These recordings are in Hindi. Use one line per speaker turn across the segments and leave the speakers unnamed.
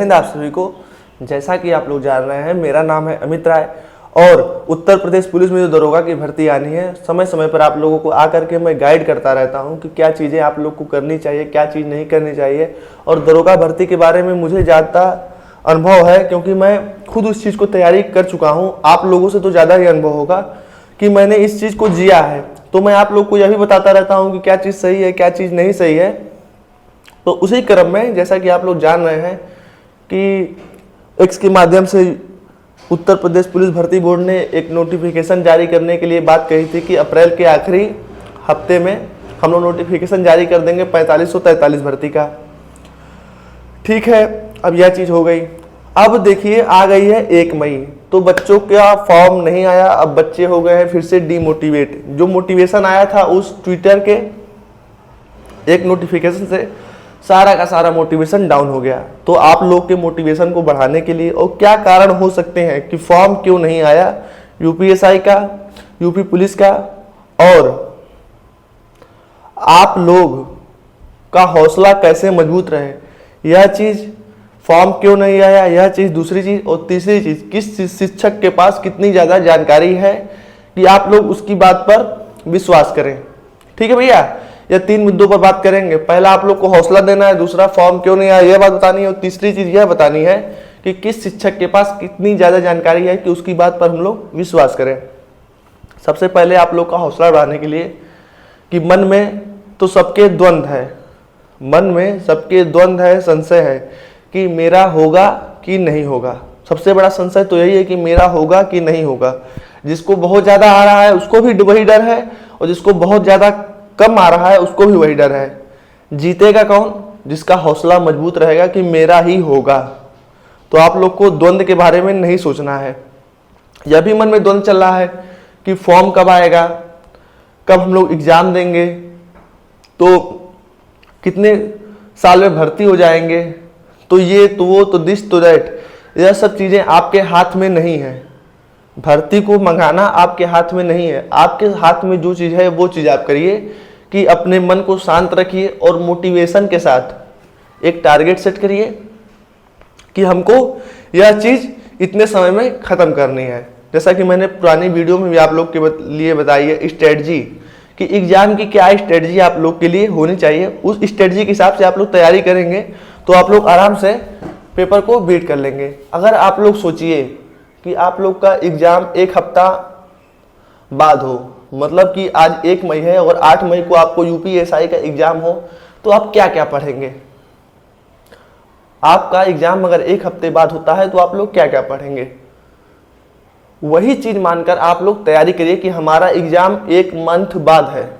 हिंद आप सभी को। जैसा कि आप लोग जान रहे हैं, मेरा नाम है अमित राय और उत्तर प्रदेश पुलिस में जो दरोगा की भर्ती आनी है, समय समय पर आप लोगों को आकर के मैं गाइड करता रहता हूं कि क्या चीज़ें आप लोग को करनी चाहिए, क्या चीज़ नहीं करनी चाहिए। और दरोगा भर्ती के बारे में मुझे ज़्यादा अनुभव है क्योंकि मैं खुद उस चीज़ को तैयारी कर चुका हूँ। आप लोगों से तो ज़्यादा ही अनुभव होगा कि मैंने इस चीज़ को जिया है, तो मैं आप लोग को यह भी बताता रहता हूँ कि क्या चीज़ सही है, क्या चीज़ नहीं सही है। तो उसी क्रम में जैसा कि आप लोग जान रहे हैं कि एक्स के माध्यम से उत्तर प्रदेश पुलिस भर्ती बोर्ड ने एक नोटिफिकेशन जारी करने के लिए बात कही थी कि अप्रैल के आखिरी हफ्ते में हम लोग नोटिफिकेशन जारी कर देंगे 4543 भर्ती का। ठीक है, अब यह चीज़ हो गई। अब देखिए आ गई है 1 मई, तो बच्चों का फॉर्म नहीं आया। अब बच्चे हो गए हैं फिर से डीमोटिवेट। जो मोटिवेशन आया था उस ट्विटर के एक नोटिफिकेशन से सारा का सारा मोटिवेशन डाउन हो गया। तो आप लोग के मोटिवेशन को बढ़ाने के लिए और क्या कारण हो सकते हैं कि फॉर्म क्यों नहीं आया यूपीएसआई का, यूपी पुलिस का, और आप लोग का हौसला कैसे मजबूत रहे, यह चीज़ फॉर्म क्यों नहीं आया, यह चीज़ दूसरी चीज़, और तीसरी चीज़ किस शिक्षक के पास कितनी ज़्यादा जानकारी है कि आप लोग उसकी बात पर विश्वास करें। ठीक है भैया, या 3 मुद्दों पर बात करेंगे। पहला आप लोग को हौसला देना है, दूसरा फॉर्म क्यों नहीं आया यह बात बतानी है, और तीसरी चीज़ यह बतानी है कि किस शिक्षक के पास कितनी ज़्यादा जानकारी है कि उसकी बात पर हम लोग विश्वास करें। सबसे पहले आप लोग का हौसला बढ़ाने के लिए कि मन में तो सबके द्वंद्व है, मन में सबके द्वंद्व है, संशय है कि मेरा होगा कि नहीं होगा। सबसे बड़ा संशय तो यही है कि मेरा होगा कि नहीं होगा। जिसको बहुत ज़्यादा आ रहा है उसको भी वही डर है, और जिसको बहुत ज़्यादा कम आ रहा है उसको भी वही डर है। जीतेगा कौन? जिसका हौसला मजबूत रहेगा कि मेरा ही होगा। तो आप लोग को द्वंद्व के बारे में नहीं सोचना है। यह भी मन में द्वंद्व चल रहा है कि फॉर्म कब आएगा, कब हम लोग एग्जाम देंगे, तो कितने साल में भर्ती हो जाएंगे, तो ये तो वो तो दिस तो दैट। यह सब चीज़ें आपके हाथ में नहीं है। भर्ती को मंगाना आपके हाथ में नहीं है। आपके हाथ में जो चीज़ है वो चीज़ आप करिए कि अपने मन को शांत रखिए और मोटिवेशन के साथ एक टारगेट सेट करिए कि हमको यह चीज़ इतने समय में ख़त्म करनी है। जैसा कि मैंने पुरानी वीडियो में भी आप लोग के लिए बताई है स्ट्रेटजी, कि एग्ज़ाम की क्या स्ट्रेटजी आप लोग के लिए होनी चाहिए। उस स्ट्रेटजी के हिसाब से आप लोग तैयारी करेंगे तो आप लोग आराम से पेपर को बीट कर लेंगे। अगर आप लोग सोचिए कि आप लोग का एग्ज़ाम 1 हफ्ता बाद हो, मतलब कि आज 1 मई है और 8 मई को आपको यूपीएसआई का एग्ज़ाम हो, तो आप क्या क्या पढ़ेंगे। आपका एग्ज़ाम अगर 1 हफ्ते बाद होता है तो आप लोग क्या क्या पढ़ेंगे। वही चीज़ मानकर आप लोग तैयारी करिए कि हमारा एग्ज़ाम 1 मंथ बाद है,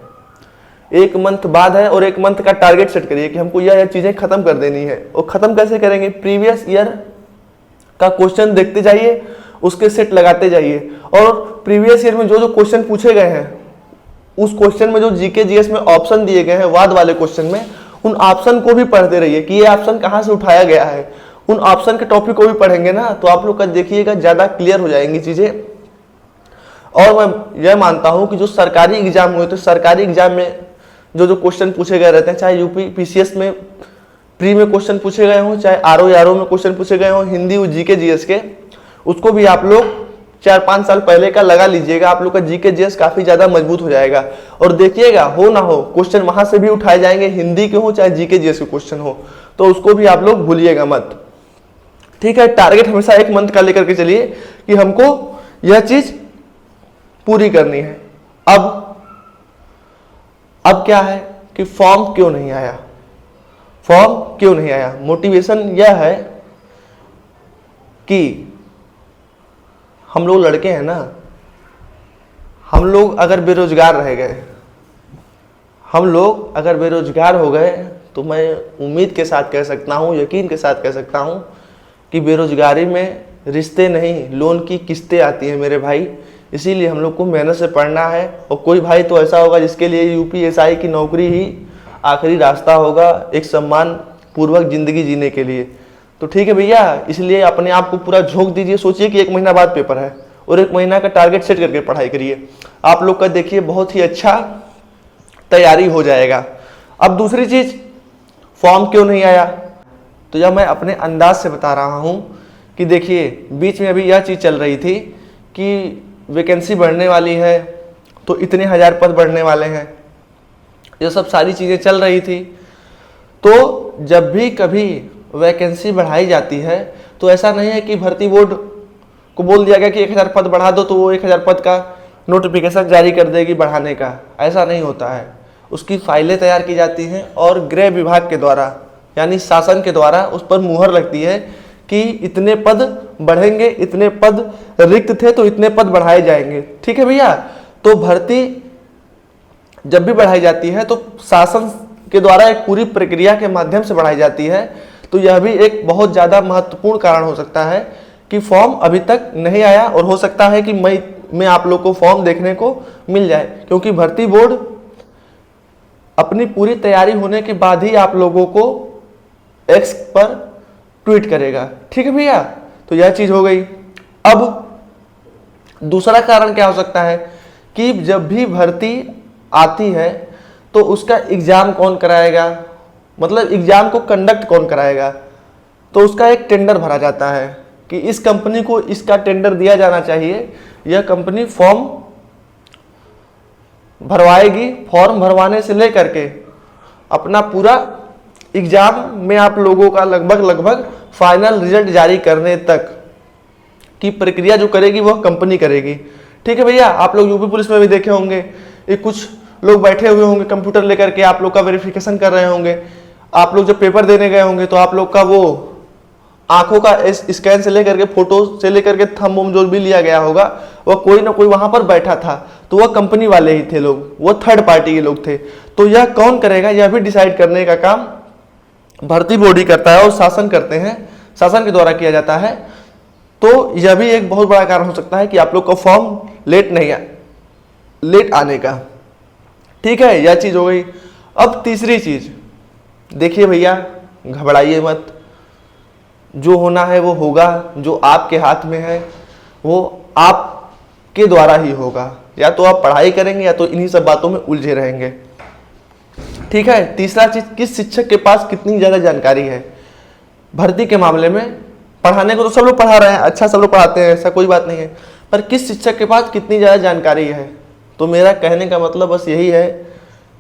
1 मंथ बाद है, और 1 मंथ का टारगेट सेट करिए कि हमको यह चीज़ें ख़त्म कर देनी है। और ख़त्म कैसे करेंगे? प्रीवियस ईयर का क्वेश्चन देखते जाइए, उसके सेट लगाते जाइए, और प्रीवियस ईयर में जो जो क्वेश्चन पूछे गए हैं उस क्वेश्चन में जो जीके जीएस में ऑप्शन दिए गए हैं वाद वाले क्वेश्चन में, उन ऑप्शन को भी पढ़ते रहिए कि ये ऑप्शन कहाँ से उठाया गया है। उन ऑप्शन के टॉपिक को भी पढ़ेंगे ना तो आप लोग का देखिएगा ज़्यादा क्लियर हो जाएंगी चीज़ें। और मैं यह मानता हूँ कि जो सरकारी एग्जाम हुए, तो सरकारी एग्जाम में जो जो क्वेश्चन पूछे गए रहते हैं, चाहे यूपी पीसीएस में प्री में क्वेश्चन पूछे गए हों, चाहे आरओ में क्वेश्चन पूछे गए हों, हिंदी जीके जीएस के, उसको भी आप लोग 4-5 साल पहले का लगा लीजिएगा। आप लोग का जीके जीएस काफ़ी ज़्यादा मजबूत हो जाएगा। और देखिएगा हो ना हो क्वेश्चन वहाँ से भी उठाए जाएंगे, हिंदी के हो चाहे जीके जीएस के क्वेश्चन हो, तो उसको भी आप लोग भूलिएगा मत। ठीक है, टारगेट हमेशा 1 मंथ का लेकर के चलिए कि हमको यह चीज़ पूरी करनी है। अब क्या है कि फॉर्म क्यों नहीं आया, फॉर्म क्यों नहीं आया। मोटिवेशन यह है कि हम लोग लड़के हैं ना, हम लोग अगर बेरोजगार रह गए, हम लोग अगर बेरोजगार हो गए, तो मैं उम्मीद के साथ कह सकता हूँ, यकीन के साथ कह सकता हूँ कि बेरोजगारी में रिश्ते नहीं लोन की किस्तें आती हैं मेरे भाई। इसीलिए हम लोग को मेहनत से पढ़ना है। और कोई भाई तो ऐसा होगा जिसके लिए यूपीएसआई की नौकरी ही आखिरी रास्ता होगा एक सम्मान पूर्वक ज़िंदगी जीने के लिए। तो ठीक है भैया, इसलिए अपने आप को पूरा झोंक दीजिए। सोचिए कि 1 महीना बाद पेपर है और 1 महीना का टारगेट सेट करके पढ़ाई करिए। आप लोग का देखिए बहुत ही अच्छा तैयारी हो जाएगा। अब दूसरी चीज़, फॉर्म क्यों नहीं आया। तो यह मैं अपने अंदाज से बता रहा हूँ कि देखिए बीच में अभी यह चीज़ चल रही थी कि वैकेंसी बढ़ने वाली है, तो इतने हज़ार पद बढ़ने वाले हैं, ये सब सारी चीज़ें चल रही थी। तो जब भी कभी वैकेंसी बढ़ाई जाती है तो ऐसा नहीं है कि भर्ती बोर्ड को बोल दिया गया कि 1000 पद बढ़ा दो तो वो 1000 पद का नोटिफिकेशन जारी कर देगी बढ़ाने का, ऐसा नहीं होता है। उसकी फाइलें तैयार की जाती हैं और गृह विभाग के द्वारा यानी शासन के द्वारा उस पर मुहर लगती है कि इतने पद बढ़ेंगे, इतने पद रिक्त थे तो इतने पद बढ़ाए जाएंगे। ठीक है भैया। तो भर्ती जब भी बढ़ाई जाती है तो शासन के द्वारा एक पूरी प्रक्रिया के माध्यम से बढ़ाई जाती है। तो यह भी एक बहुत ज़्यादा महत्वपूर्ण कारण हो सकता है कि फॉर्म अभी तक नहीं आया और हो सकता है कि मई में आप लोग को फॉर्म देखने को मिल जाए, क्योंकि भर्ती बोर्ड अपनी पूरी तैयारी होने के बाद ही आप लोगों को एक्स पर ट्वीट करेगा। ठीक है भैया। तो यह चीज़ हो गई। अब दूसरा कारण क्या हो सकता है कि जब भी भर्ती आती है तो उसका एग्ज़ाम कौन कराएगा, मतलब एग्ज़ाम को कंडक्ट कौन कराएगा। तो उसका एक टेंडर भरा जाता है कि इस कंपनी को इसका टेंडर दिया जाना चाहिए, यह कंपनी फॉर्म भरवाएगी। फॉर्म भरवाने से लेकर के अपना पूरा एग्ज़ाम में आप लोगों का लगभग फाइनल रिजल्ट जारी करने तक की प्रक्रिया जो करेगी वह कंपनी करेगी। ठीक है भैया। आप लोग यूपी पुलिस में भी देखे होंगे, ये कुछ लोग बैठे हुए होंगे कंप्यूटर लेकर के, आप लोग का वेरिफिकेशन कर रहे होंगे। आप लोग जब पेपर देने गए होंगे तो आप लोग का वो आंखों का स्कैन से लेकर के फोटो से लेकर के थंब वंब जो भी लिया गया होगा वह कोई ना कोई वहां पर बैठा था, तो वह कंपनी वाले ही थे लोग, वो थर्ड पार्टी के लोग थे। तो यह कौन करेगा, यह भी डिसाइड करने का काम भर्ती बोर्ड ही करता है और शासन करते हैं, शासन के द्वारा किया जाता है। तो यह भी एक बहुत बड़ा कारण हो सकता है कि आप लोग का फॉर्म लेट आने का। ठीक है, यह चीज हो गई। अब तीसरी चीज देखिए भैया, घबराइए मत, जो होना है वो होगा, जो आपके हाथ में है वो आपके द्वारा ही होगा। या तो आप पढ़ाई करेंगे या तो इन्हीं सब बातों में उलझे रहेंगे। ठीक है। तीसरा चीज, किस शिक्षक के पास कितनी ज्यादा जानकारी है भर्ती के मामले में। पढ़ाने को तो सब लोग पढ़ा रहे हैं, अच्छा सब लोग पढ़ाते हैं, ऐसा कोई बात नहीं है, पर किस शिक्षक के पास कितनी ज़्यादा जानकारी है। तो मेरा कहने का मतलब बस यही है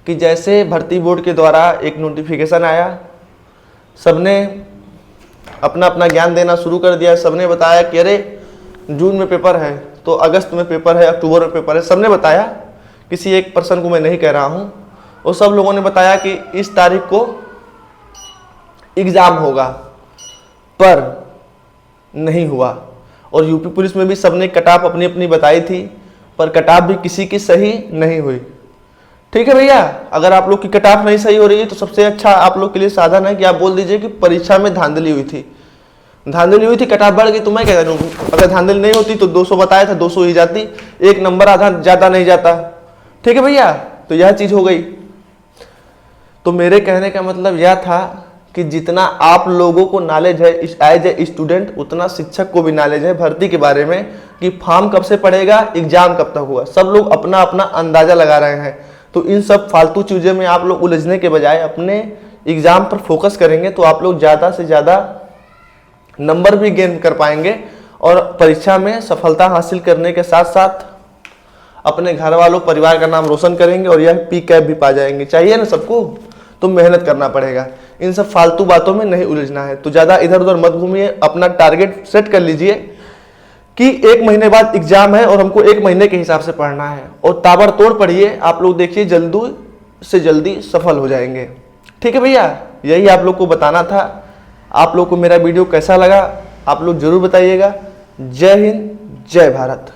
कि जैसे भर्ती बोर्ड के द्वारा एक नोटिफिकेशन आया, सबने अपना अपना ज्ञान देना शुरू कर दिया, सबने बताया कि अरे जून में पेपर है, तो अगस्त में पेपर है, अक्टूबर में पेपर है, सबने बताया। किसी एक पर्सन को मैं नहीं कह रहा हूँ, और सब लोगों ने बताया कि इस तारीख को एग्ज़ाम होगा, पर नहीं हुआ। और यूपी पुलिस में भी सबने कटाप अपनी अपनी बताई थी, पर कटाप भी किसी की सही नहीं हुई। ठीक है भैया। अगर आप लोग की कटाप नहीं सही हो रही है तो सबसे अच्छा आप लोग के लिए साधन है कि आप बोल दीजिए कि परीक्षा में धांधली हुई थी, कटाप बढ़ गई, तो मैं क्या करूँ। अगर धांधली नहीं होती तो 200 बताया था, 200 ही जाती, एक नंबर आधा ज़्यादा नहीं जाता। ठीक है भैया। तो यह चीज़ हो गई। तो मेरे कहने का मतलब यह था कि जितना आप लोगों को नॉलेज है एज ए स्टूडेंट, उतना शिक्षक को भी नॉलेज है भर्ती के बारे में कि फॉर्म कब से पड़ेगा, एग्जाम कब तक होगा। सब लोग अपना अपना अंदाजा लगा रहे हैं। तो इन सब फालतू चीज़ों में आप लोग उलझने के बजाय अपने एग्जाम पर फोकस करेंगे तो आप लोग ज़्यादा से ज़्यादा नंबर भी गेन कर पाएंगे और परीक्षा में सफलता हासिल करने के साथ साथ अपने घर वालों परिवार का नाम रोशन करेंगे और यह पी कैप भी पा जाएंगे। चाहिए ना सबको, तो मेहनत करना पड़ेगा, इन सब फालतू बातों में नहीं उलझना है। तो ज़्यादा इधर उधर मत घूमिए, अपना टारगेट सेट कर लीजिए कि 1 महीने बाद एग्जाम है और हमको 1 महीने के हिसाब से पढ़ना है, और ताबड़तोड़ पढ़िए। आप लोग देखिए जल्दी से जल्दी सफल हो जाएंगे। ठीक है भैया, यही आप लोग को बताना था। आप लोग को मेरा वीडियो कैसा लगा आप लोग जरूर बताइएगा। जय हिंद, जय भारत।